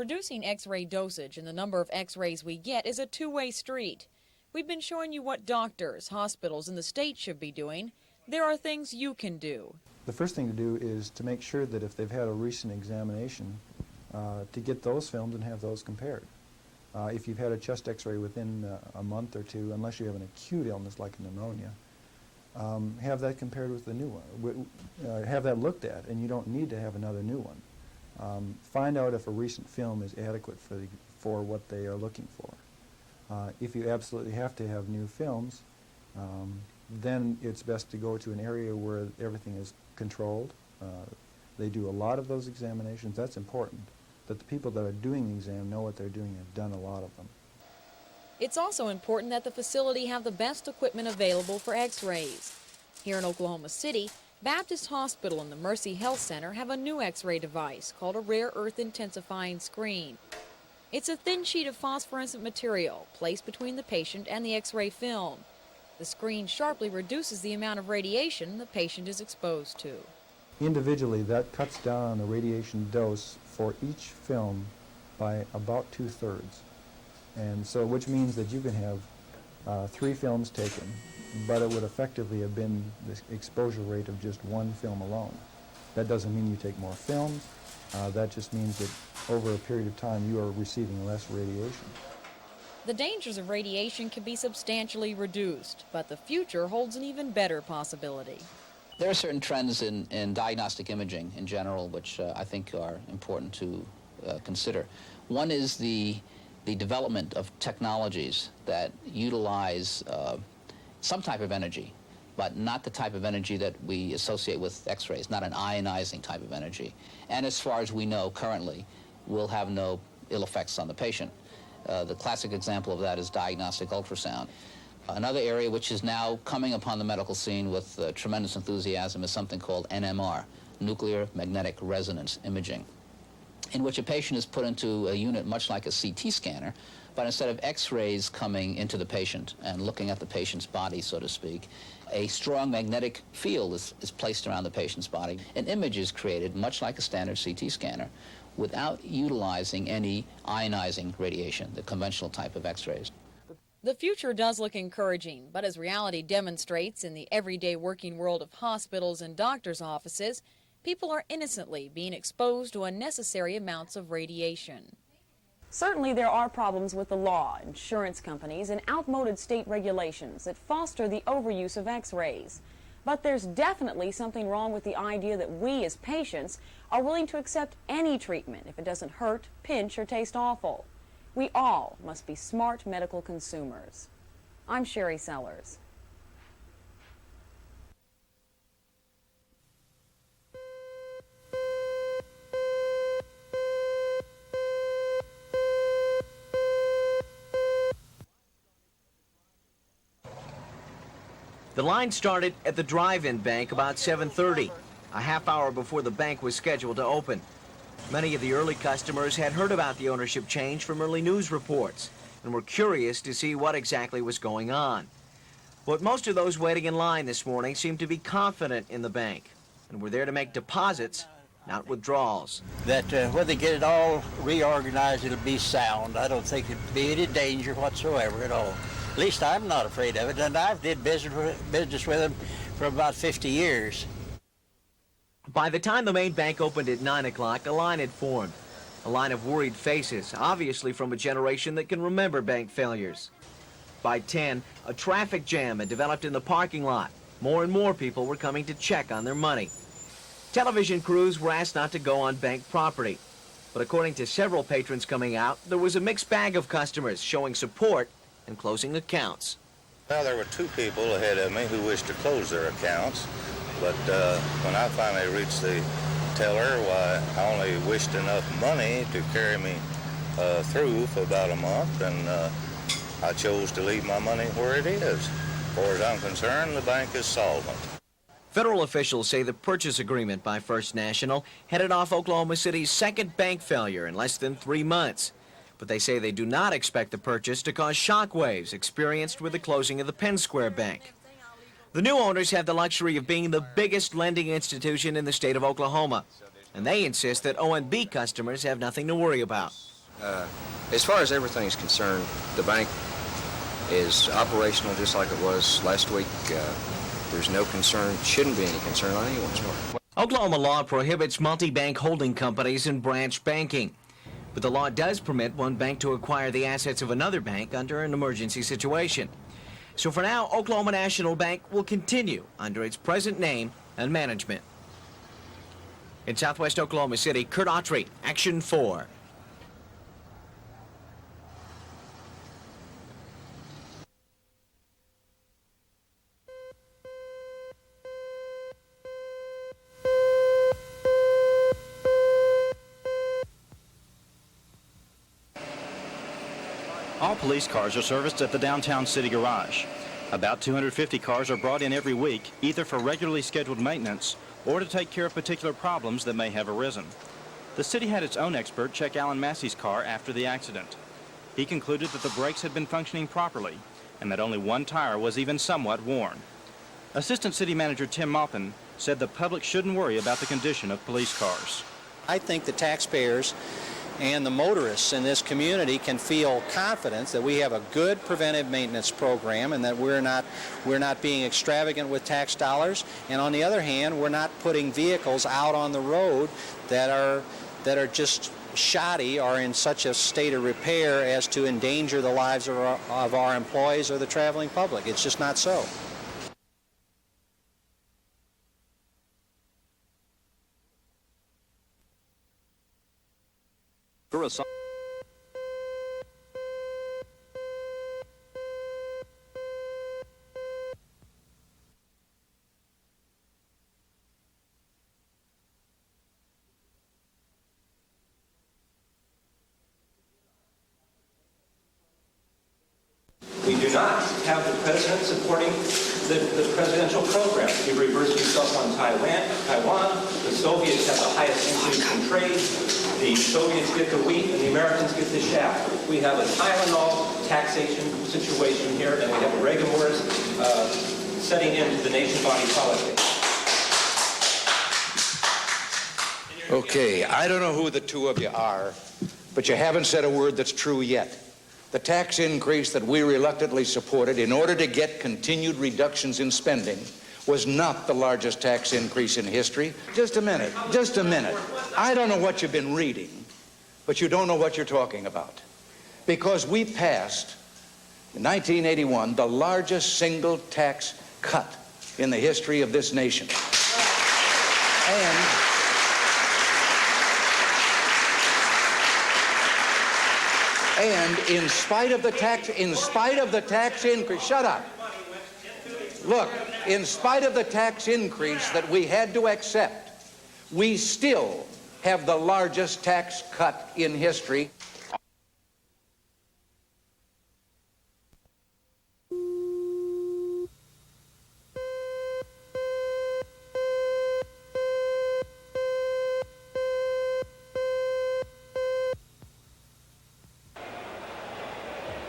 Reducing X-ray dosage and the number of X-rays we get is a two-way street. We've been showing you what doctors, hospitals, and the state should be doing. There are things you can do. The first thing to do is to make sure that if they've had a recent examination, to get those filmed and have those compared. If you've had a chest X-ray within a month or two, unless you have an acute illness like pneumonia, have that compared with the new one. Have that looked at, and you don't need to have another new one. Find out if a recent film is adequate for what they are looking for. If you absolutely have to have new films, then it's best to go to an area where everything is controlled. They do a lot of those examinations. That's important, that the people that are doing the exam know what they're doing and have done a lot of them. It's also important that the facility have the best equipment available for X-rays. Here in Oklahoma City, Baptist Hospital and the Mercy Health Center have a new X-ray device called a rare earth intensifying screen. It's a thin sheet of phosphorescent material placed between the patient and the X-ray film. The screen sharply reduces the amount of radiation the patient is exposed to. Individually, that cuts down on the radiation dose for each film by about 2/3. And so, which means that you can have 3 films taken, but it would effectively have been the exposure rate of just one film alone. That doesn't mean you take more films. That just means that over a period of time you are receiving less radiation. The dangers of radiation can be substantially reduced, but the future holds an even better possibility. There are certain trends in diagnostic imaging in general which I think are important to consider. One is the development of technologies that utilize some type of energy, but not the type of energy that we associate with X-rays, not an ionizing type of energy. And as far as we know currently, will have no ill effects on the patient. The classic example of that is diagnostic ultrasound. Another area which is now coming upon the medical scene with tremendous enthusiasm is something called NMR, nuclear magnetic resonance imaging, in which a patient is put into a unit much like a CT scanner, but instead of X-rays coming into the patient and looking at the patient's body, so to speak, a strong magnetic field is placed around the patient's body. An image is created much like a standard CT scanner without utilizing any ionizing radiation, the conventional type of X-rays. The future does look encouraging, but as reality demonstrates in the everyday working world of hospitals and doctors' offices, people are innocently being exposed to unnecessary amounts of radiation. Certainly there are problems with the law, insurance companies, and outmoded state regulations that foster the overuse of X-rays. But there's definitely something wrong with the idea that we as patients are willing to accept any treatment if it doesn't hurt, pinch, or taste awful. We all must be smart medical consumers. I'm Sherry Sellers. The line started at the drive-in bank about 7:30, a half hour before the bank was scheduled to open. Many of the early customers had heard about the ownership change from early news reports and were curious to see what exactly was going on. But most of those waiting in line this morning seemed to be confident in the bank and were there to make deposits, not withdrawals. That when they get it all reorganized, it'll be sound. I don't think it'll be any danger whatsoever at all. At least I'm not afraid of it, and I've did business with them for about 50 years. By the time the main bank opened at 9 o'clock, a line had formed. A line of worried faces, obviously from a generation that can remember bank failures. By 10, a traffic jam had developed in the parking lot. More and more people were coming to check on their money. Television crews were asked not to go on bank property. But according to several patrons coming out, there was a mixed bag of customers showing support and closing accounts. Well, there were 2 people ahead of me who wished to close their accounts, but when I finally reached the teller, why, I only wished enough money to carry me through for about a month, and I chose to leave my money where it is. As far as I'm concerned, the bank is solvent. Federal officials say the purchase agreement by First National headed off Oklahoma City's second bank failure in less than 3 months. But they say they do not expect the purchase to cause shockwaves experienced with the closing of the Penn Square Bank. The new owners have the luxury of being the biggest lending institution in the state of Oklahoma, and they insist that ONB customers have nothing to worry about. As far as everything's concerned, the bank is operational just like it was last week. There's no concern, shouldn't be any concern on anyone's part. Oklahoma law prohibits multi-bank holding companies and branch banking. But the law does permit one bank to acquire the assets of another bank under an emergency situation. So for now, Oklahoma National Bank will continue under its present name and management. In southwest Oklahoma City, Kurt Autry, Action 4. All police cars are serviced at the downtown city garage. About 250 cars are brought in every week, either for regularly scheduled maintenance or to take care of particular problems that may have arisen. The city had its own expert check Alan Massey's car after the accident. He concluded that the brakes had been functioning properly and that only one tire was even somewhat worn. Assistant City Manager Tim Maupin said the public shouldn't worry about the condition of police cars. I think the taxpayers and the motorists in this community can feel confidence that we have a good preventive maintenance program and that we're not being extravagant with tax dollars, and on the other hand, we're not putting vehicles out on the road that are just shoddy or in such a state of repair as to endanger the lives of our employees or the traveling public. It's just not so. We do not have the president supporting the presidential program. He reversed himself on Taiwan. The Soviets have the highest increase in trade. The Soviets get the wheat and the Americans get the shaft. We have a Tylenol taxation situation here, and we have a Reagan wars setting into the nation body politics. Okay, I don't know who the two of you are, but you haven't said a word that's true yet. The tax increase that we reluctantly supported in order to get continued reductions in spending was not the largest tax increase in history. Just a minute. I don't know what you've been reading, but you don't know what you're talking about. Because we passed, in 1981, the largest single tax cut in the history of this nation. And in spite of the tax increase, shut up. Look, in spite of the tax increase that we had to accept, we still have the largest tax cut in history.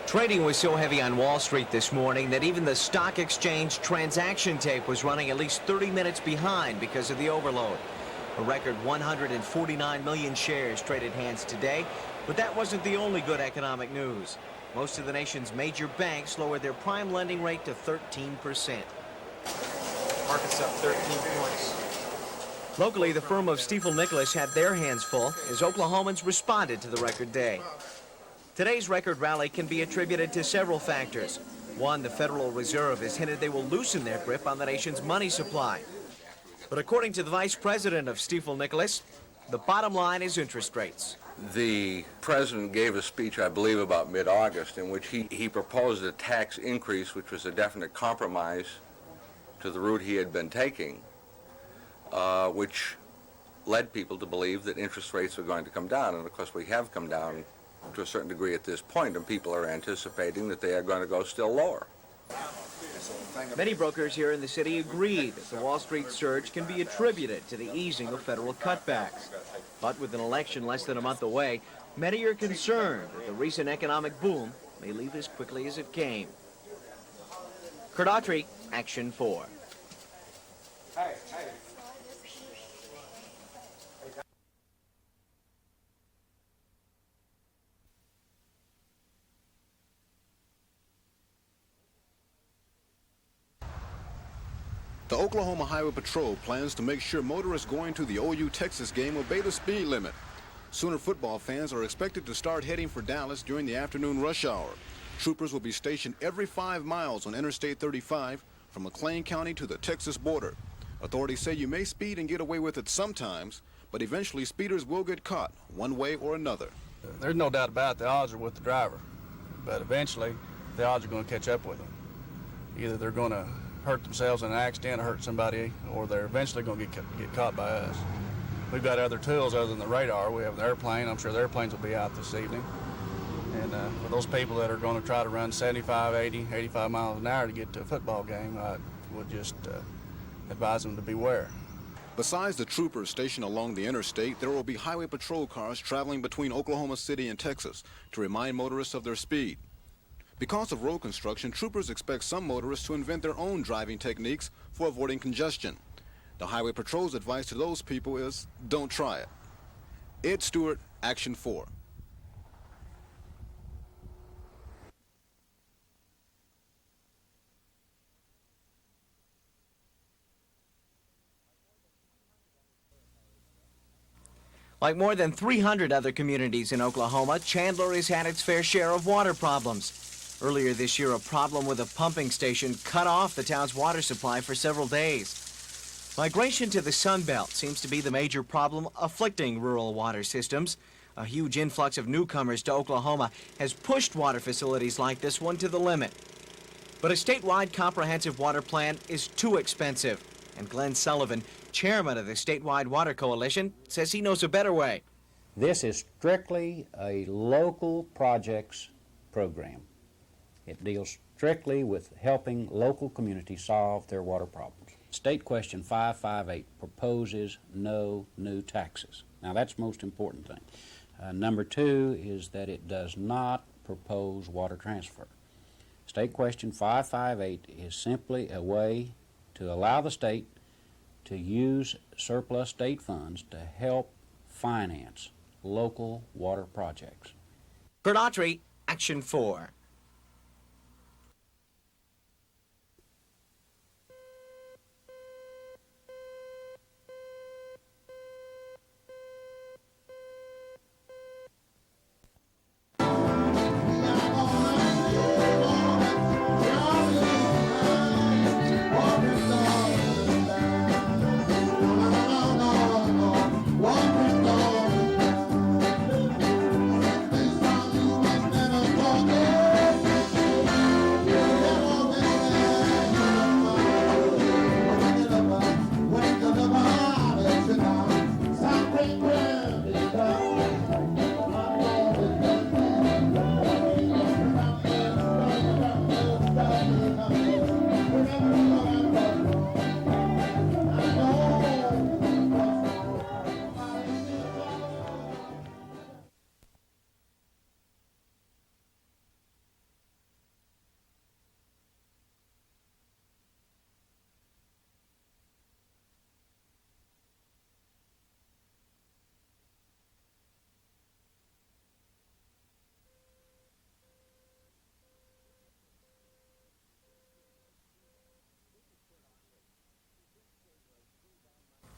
Trading was so heavy on Wall Street this morning that even the stock exchange transaction tape was running at least 30 minutes behind because of the overload. A record 149 million shares traded hands today, but that wasn't the only good economic news. Most of the nation's major banks lowered their prime lending rate to 13%. Market's up 13 points. Locally, the firm of Stifel Nicholas had their hands full as Oklahomans responded to the record day. Today's record rally can be attributed to several factors. One, the Federal Reserve has hinted they will loosen their grip on the nation's money supply. But according to the vice president of Stifel Nicholas, the bottom line is interest rates. The president gave a speech, I believe, about mid-August in which he proposed a tax increase, which was a definite compromise to the route he had been taking, which led people to believe that interest rates were going to come down. And of course, we have come down to a certain degree at this point, and people are anticipating that they are going to go still lower. Many brokers here in the city agree that the Wall Street surge can be attributed to the easing of federal cutbacks. But with an election less than a month away, many are concerned that the recent economic boom may leave as quickly as it came. Kurt Autry, Action 4. The Oklahoma Highway Patrol plans to make sure motorists going to the OU Texas game obey the speed limit. Sooner football fans are expected to start heading for Dallas during the afternoon rush hour. Troopers will be stationed every 5 miles on Interstate 35 from McLean County to the Texas border. Authorities say you may speed and get away with it sometimes, but eventually speeders will get caught one way or another. There's no doubt about it, the odds are with the driver, but eventually the odds are going to catch up with them. Either they're going to hurt themselves in an accident or hurt somebody, or they're eventually going to get caught by us. We've got other tools other than the radar. We have the airplane. I'm sure the airplanes will be out this evening. And for those people that are going to try to run 75, 80, 85 miles an hour to get to a football game, I would just advise them to beware. Besides the troopers stationed along the interstate, there will be highway patrol cars traveling between Oklahoma City and Texas to remind motorists of their speed. Because of road construction, troopers expect some motorists to invent their own driving techniques for avoiding congestion. The Highway Patrol's advice to those people is, don't try it. Ed Stewart, Action 4. Like more than 300 other communities in Oklahoma, Chandler has had its fair share of water problems. Earlier this year, a problem with a pumping station cut off the town's water supply for several days. Migration to the Sun Belt seems to be the major problem afflicting rural water systems. A huge influx of newcomers to Oklahoma has pushed water facilities like this one to the limit. But a statewide comprehensive water plan is too expensive, and Glenn Sullivan, chairman of the statewide water coalition, says he knows a better way. This is strictly a local projects program. It deals strictly with helping local communities solve their water problems. State Question 558 proposes no new taxes. Now that's the most important thing. Number 2 is that it does not propose water transfer. State Question 558 is simply a way to allow the state to use surplus state funds to help finance local water projects. Kurt Autry, Action 4.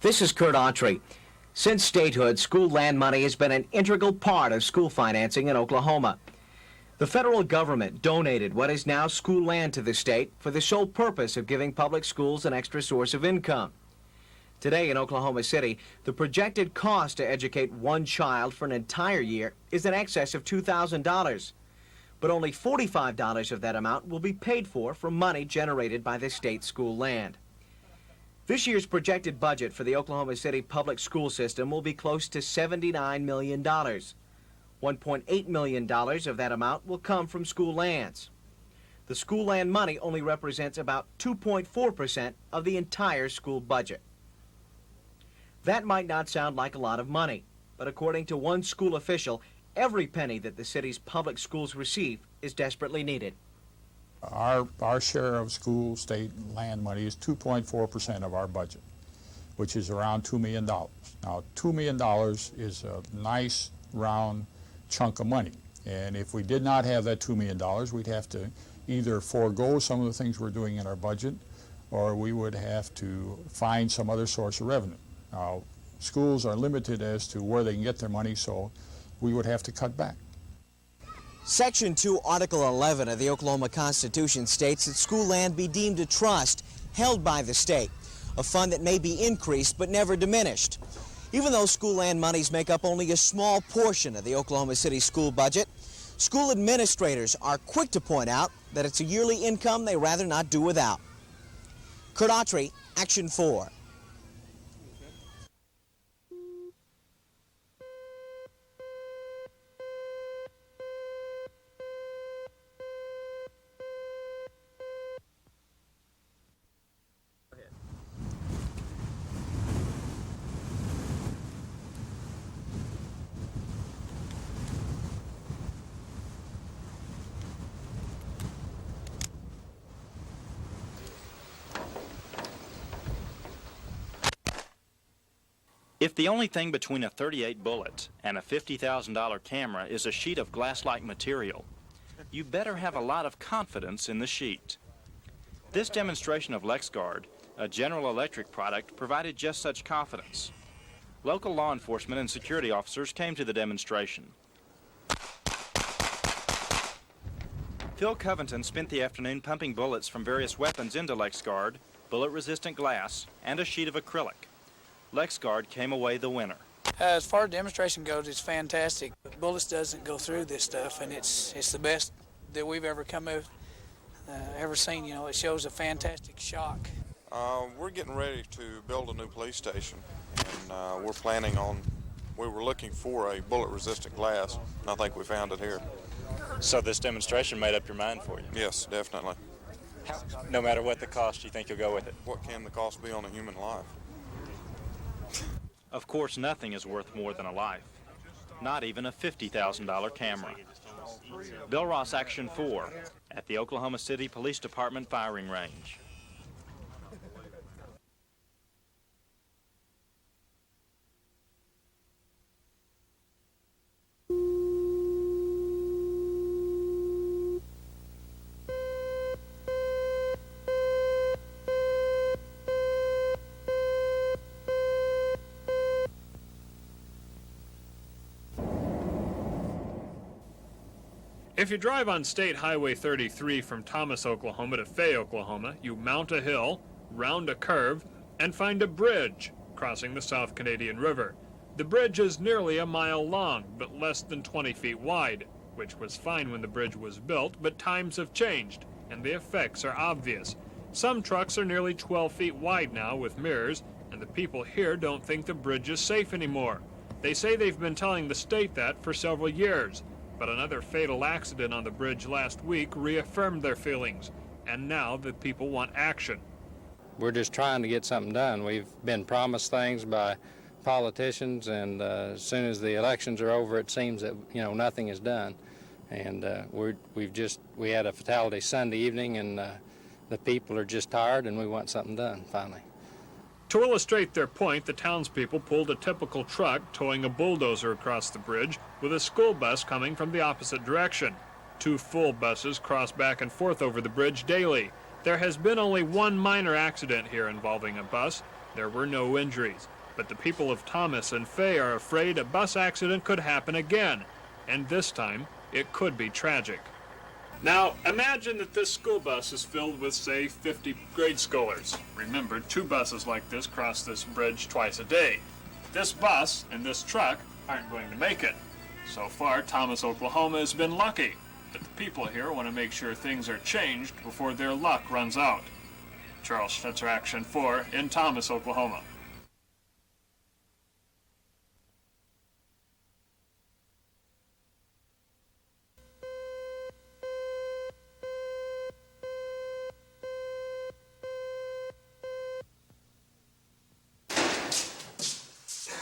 This is Kurt Autry. Since statehood, school land money has been an integral part of school financing in Oklahoma. The federal government donated what is now school land to the state for the sole purpose of giving public schools an extra source of income. Today in Oklahoma City, the projected cost to educate one child for an entire year is in excess of $2,000. But only $45 of that amount will be paid for from money generated by the state school land. This year's projected budget for the Oklahoma City public school system will be close to $79 million. $1.8 million of that amount will come from school lands. The school land money only represents about 2.4% of the entire school budget. That might not sound like a lot of money, but according to one school official, every penny that the city's public schools receive is desperately needed. Our share of school state land money is 2.4% of our budget, which is around $2 million. Now, $2 million is a nice round chunk of money. And if we did not have that $2 million, we'd have to either forego some of the things we're doing in our budget or we would have to find some other source of revenue. Now, schools are limited as to where they can get their money, so we would have to cut back. Section 2, Article 11 of the Oklahoma Constitution states that school land be deemed a trust held by the state, a fund that may be increased but never diminished. Even though school land monies make up only a small portion of the Oklahoma City school budget, school administrators are quick to point out that it's a yearly income they rather not do without. Kurt Autry, Action 4. If the only thing between a .38 bullet and a $50,000 camera is a sheet of glass-like material, you better have a lot of confidence in the sheet. This demonstration of LexGuard, a General Electric product, provided just such confidence. Local law enforcement and security officers came to the demonstration. Phil Covington spent the afternoon pumping bullets from various weapons into LexGuard, bullet-resistant glass, and a sheet of acrylic. LexGuard came away the winner. As far as demonstration goes, it's fantastic. Bullets doesn't go through this stuff, and it's the best that we've ever ever seen. You know, it shows a fantastic shock. We're getting ready to build a new police station, and we were looking for a bullet-resistant glass, and I think we found it here. So this demonstration made up your mind for you? Yes, definitely. No matter what the cost, you think you'll go with it? What can the cost be on a human life? Of course, nothing is worth more than a life. Not even a $50,000 camera. Bill Ross, Action 4, at the Oklahoma City Police Department firing range. If you drive on State Highway 33 from Thomas, Oklahoma to Fay, Oklahoma, you mount a hill, round a curve, and find a bridge crossing the South Canadian River. The bridge is nearly a mile long, but less than 20 feet wide, which was fine when the bridge was built, but times have changed, and the effects are obvious. Some trucks are nearly 12 feet wide now with mirrors, and the people here don't think the bridge is safe anymore. They say they've been telling the state that for several years. But another fatal accident on the bridge last week reaffirmed their feelings, and now the people want action. We're just trying to get something done. We've been promised things by politicians, and as soon as the elections are over, it seems that nothing is done. And we had a fatality Sunday evening, and the people are just tired, and we want something done finally. To illustrate their point, the townspeople pulled a typical truck towing a bulldozer across the bridge with a school bus coming from the opposite direction. 2 full buses cross back and forth over the bridge daily. There has been only one minor accident here involving a bus. There were no injuries. But the people of Thomas and Fay are afraid a bus accident could happen again, and this time it could be tragic. Now, imagine that this school bus is filled with, say, 50 grade schoolers. Remember, 2 buses like this cross this bridge twice a day. This bus and this truck aren't going to make it. So far, Thomas, Oklahoma has been lucky, but the people here want to make sure things are changed before their luck runs out. Charles Schnitzer, Action 4, in Thomas, Oklahoma.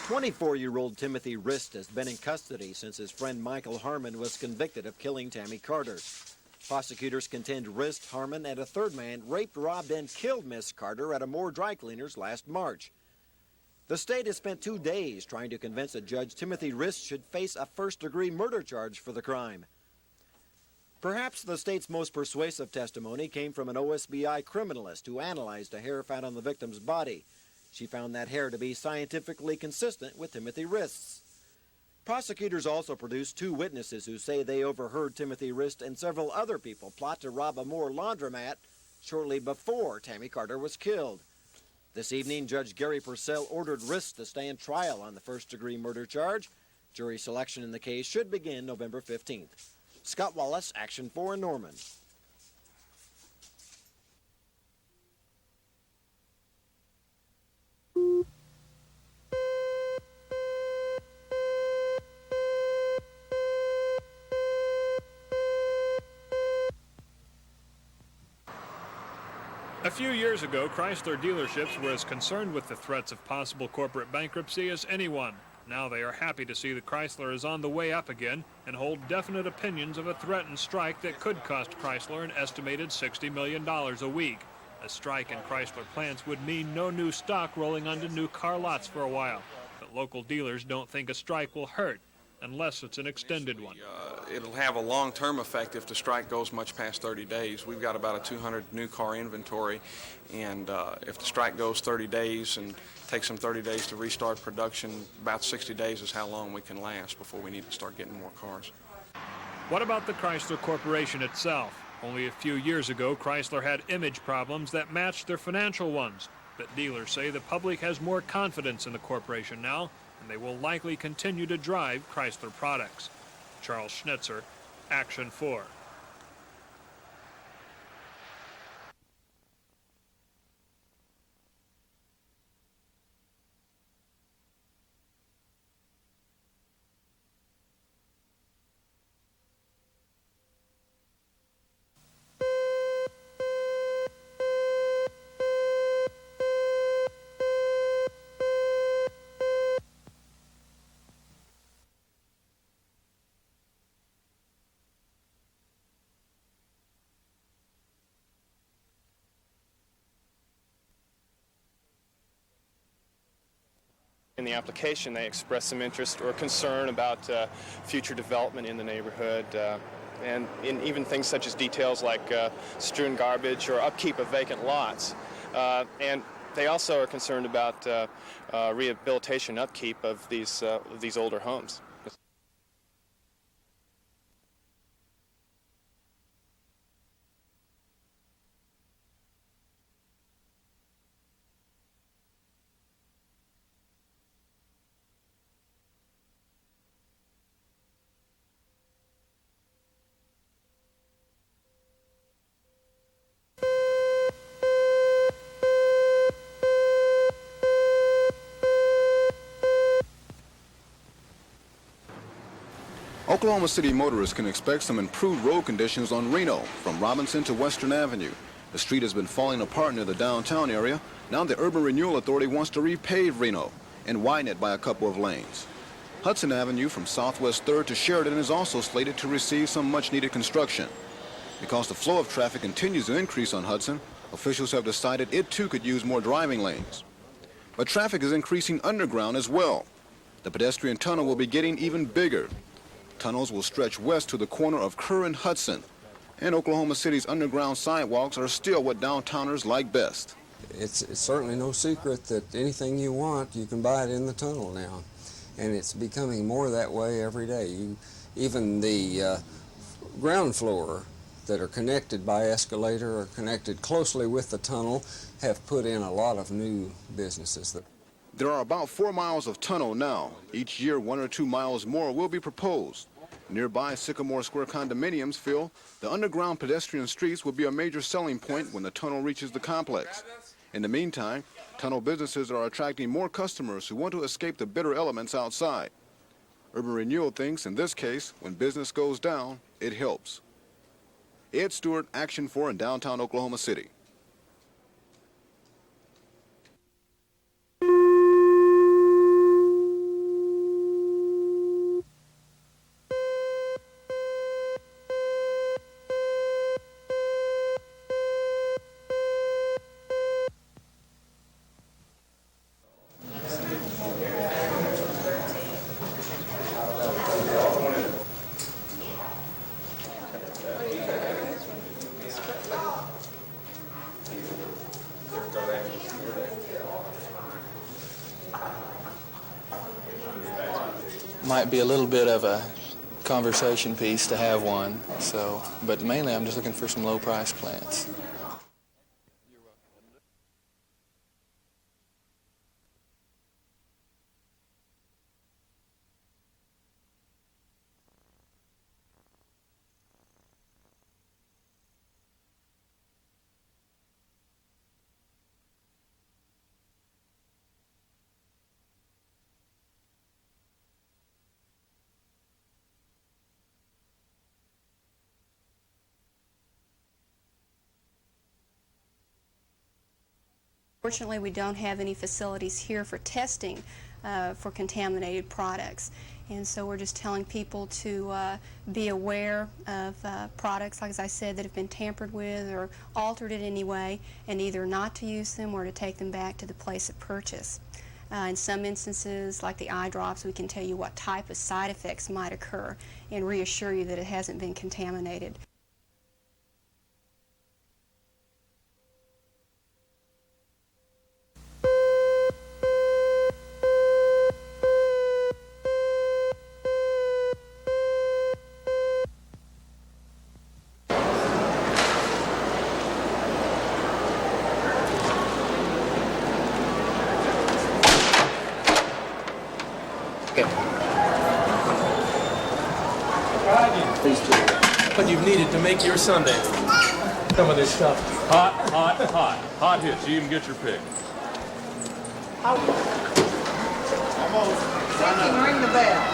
"24-year-old Timothy Rist has been in custody since his friend Michael Harmon was convicted of killing Tammy Carter. Prosecutors contend Rist, Harmon, and a third man raped, robbed, and killed Miss Carter at a Moore dry cleaners last March. The state has spent 2 days trying to convince a judge Timothy Rist should face a first-degree murder charge for the crime. Perhaps the state's most persuasive testimony came from an OSBI criminalist who analyzed a hair found on the victim's body. She found that hair to be scientifically consistent with Timothy Rist's. Prosecutors also produced 2 witnesses who say they overheard Timothy Rist and several other people plot to rob a Moore laundromat shortly before Tammy Carter was killed. This evening, Judge Gary Purcell ordered Rist to stand trial on the first-degree murder charge. Jury selection in the case should begin November 15th. Scott Wallace, Action 4 in Norman. A few years ago, Chrysler dealerships were as concerned with the threats of possible corporate bankruptcy as anyone. Now they are happy to see that Chrysler is on the way up again and hold definite opinions of a threatened strike that could cost Chrysler an estimated $60 million a week. A strike in Chrysler plants would mean no new stock rolling onto new car lots for a while. But local dealers don't think a strike will hurt, unless it's an extended one. It'll have a long-term effect if the strike goes much past 30 days. We've got about a 200 new car inventory, and if the strike goes 30 days and takes them 30 days to restart production, about 60 days is how long we can last before we need to start getting more cars. What about the Chrysler Corporation itself? Only a few years ago, Chrysler had image problems that matched their financial ones. But dealers say the public has more confidence in the corporation now, and they will likely continue to drive Chrysler products. Charles Schnitzer, Action 4. In the application, they express some interest or concern about future development in the neighborhood, and in even things such as details like strewn garbage or upkeep of vacant lots. And they also are concerned about rehabilitation upkeep of these older homes. Oklahoma City motorists can expect some improved road conditions on Reno from Robinson to Western Avenue. The street has been falling apart near the downtown area. Now the Urban Renewal Authority wants to repave Reno and widen it by a couple of lanes. Hudson Avenue from Southwest 3rd to Sheridan is also slated to receive some much-needed construction. Because the flow of traffic continues to increase on Hudson, officials have decided it too could use more driving lanes. But traffic is increasing underground as well. The pedestrian tunnel will be getting even bigger. Tunnels will stretch west to the corner of Kerr and Hudson. And Oklahoma City's underground sidewalks are still what downtowners like best. It's certainly no secret that anything you want, you can buy it in the tunnel now. And it's becoming more that way every day. Even the ground floor that are connected by escalator or connected closely with the tunnel have put in a lot of new businesses. There are about 4 miles of tunnel now. Each year, 1 or 2 miles more will be proposed. Nearby Sycamore Square condominiums feel the underground pedestrian streets will be a major selling point when the tunnel reaches the complex. In the meantime, tunnel businesses are attracting more customers who want to escape the bitter elements outside. Urban Renewal thinks, in this case, when business goes down, it helps. Ed Stewart, Action 4 in downtown Oklahoma City. might be a little bit of a conversation piece to have one. So, but mainly I'm just looking for some low-price plants. Fortunately, we don't have any facilities here for testing for contaminated products. And so we're just telling people to be aware of products, like as I said, that have been tampered with or altered in any way, and either not to use them or to take them back to the place of purchase. In some instances, like the eye drops, we can tell you what type of side effects might occur and reassure you that it hasn't been contaminated. What you've needed to make your Sunday. Some of this stuff. Hot, hot, hot. Hot hits. You even get your pick. Ring the bell.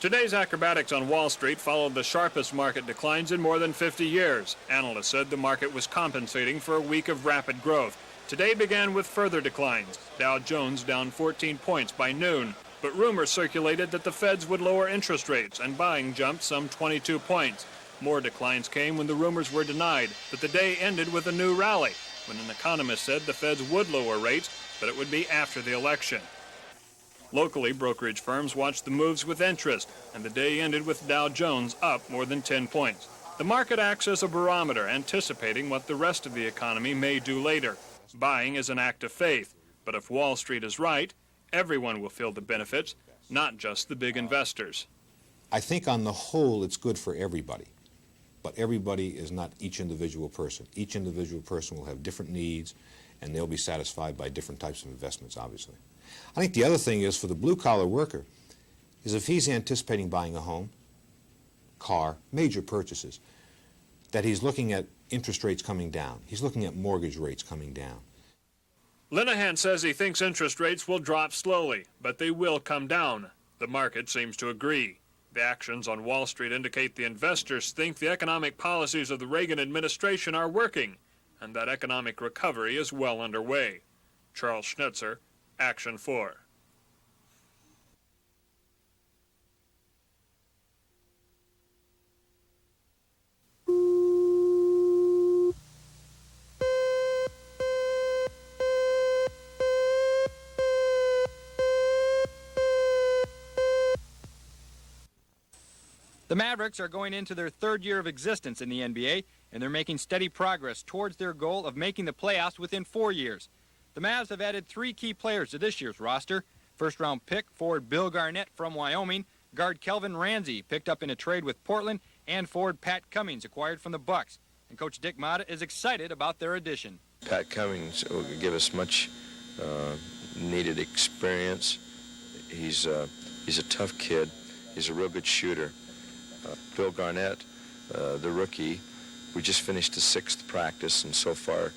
Today's acrobatics on Wall Street followed the sharpest market declines in more than 50 years. Analysts said the market was compensating for a week of rapid growth. Today began with further declines. Dow Jones down 14 points by noon, but rumors circulated that the Feds would lower interest rates, and buying jumped some 22 points. More declines came when the rumors were denied, but the day ended with a new rally, when an economist said the Feds would lower rates, but it would be after the election. Locally, brokerage firms watched the moves with interest, and the day ended with Dow Jones up more than 10 points. The market acts as a barometer, anticipating what the rest of the economy may do later. Buying is an act of faith, but if Wall Street is right, everyone will feel the benefits, not just the big investors. I think on the whole it's good for everybody, but everybody is not each individual person. Each individual person will have different needs, and they'll be satisfied by different types of investments, obviously. I think the other thing is for the blue-collar worker is if he's anticipating buying a home, car, major purchases, that he's looking at interest rates coming down. He's looking at mortgage rates coming down. Linehan says he thinks interest rates will drop slowly, but they will come down. The market seems to agree. The actions on Wall Street indicate the investors think the economic policies of the Reagan administration are working, and that economic recovery is well underway. Charles Schnitzer, Action 4. The Mavericks are going into their third year of existence in the NBA, and they're making steady progress towards their goal of making the playoffs within 4 years. The Mavs have added 3 key players to this year's roster. First-round pick forward Bill Garnett from Wyoming, guard Kelvin Ramsey picked up in a trade with Portland, and forward Pat Cummings acquired from the Bucks. And Coach Dick Motta is excited about their addition. Pat Cummings will give us much needed experience. He's a tough kid. He's a real good shooter. Bill Garnett, the rookie, we just finished his 6th practice, and so far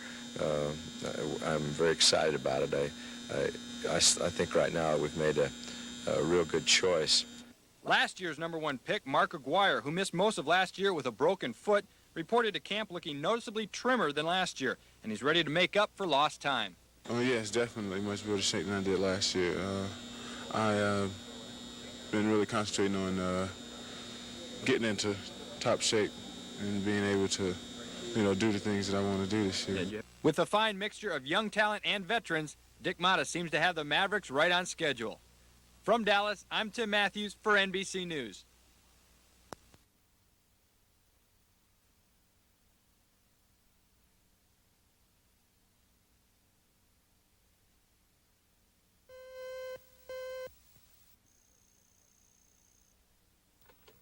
I'm very excited about it. I think right now we've made a real good choice. Last year's #1 pick, Mark Aguirre, who missed most of last year with a broken foot, reported to camp looking noticeably trimmer than last year, and he's ready to make up for lost time. Oh, yes, definitely. Much better shape than I did last year. I've been really concentrating on getting into top shape and being able to, do the things that I want to do this year. With a fine mixture of young talent and veterans, Dick Motta seems to have the Mavericks right on schedule. From Dallas, I'm Tim Matthews for NBC News.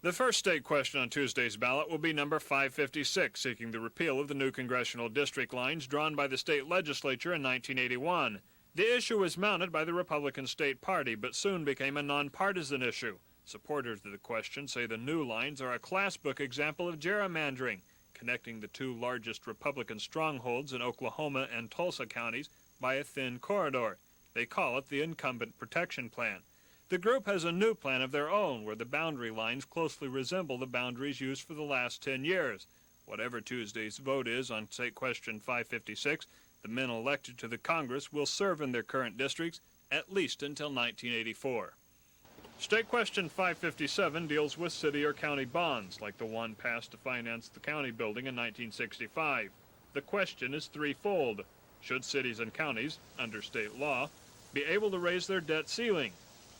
The first state question on Tuesday's ballot will be number 556, seeking the repeal of the new congressional district lines drawn by the state legislature in 1981. The issue was mounted by the Republican State Party, but soon became a nonpartisan issue. Supporters of the question say the new lines are a classbook example of gerrymandering, connecting the two largest Republican strongholds in Oklahoma and Tulsa counties by a thin corridor. They call it the Incumbent Protection Plan. The group has a new plan of their own, where the boundary lines closely resemble the boundaries used for the last 10 years. Whatever Tuesday's vote is on State Question 556, the men elected to the Congress will serve in their current districts at least until 1984. State Question 557 deals with city or county bonds, like the one passed to finance the county building in 1965. The question is threefold. Should cities and counties, under state law, be able to raise their debt ceiling?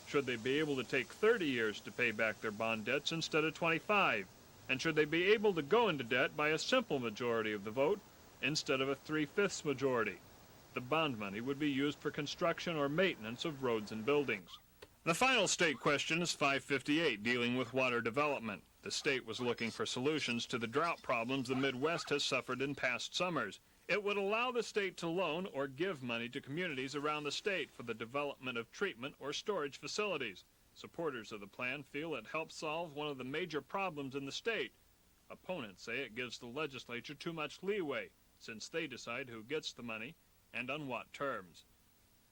Should they be able to take 30 years to pay back their bond debts instead of 25? And should they be able to go into debt by a simple majority of the vote instead of a 3/5 majority? The bond money would be used for construction or maintenance of roads and buildings. The final state question is 558, dealing with water development. The state was looking for solutions to the drought problems the Midwest has suffered in past summers. It would allow the state to loan or give money to communities around the state for the development of treatment or storage facilities. Supporters of the plan feel it helps solve one of the major problems in the state. Opponents say it gives the legislature too much leeway, since they decide who gets the money and on what terms.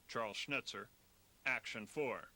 Charles Schnitzer, Action 4.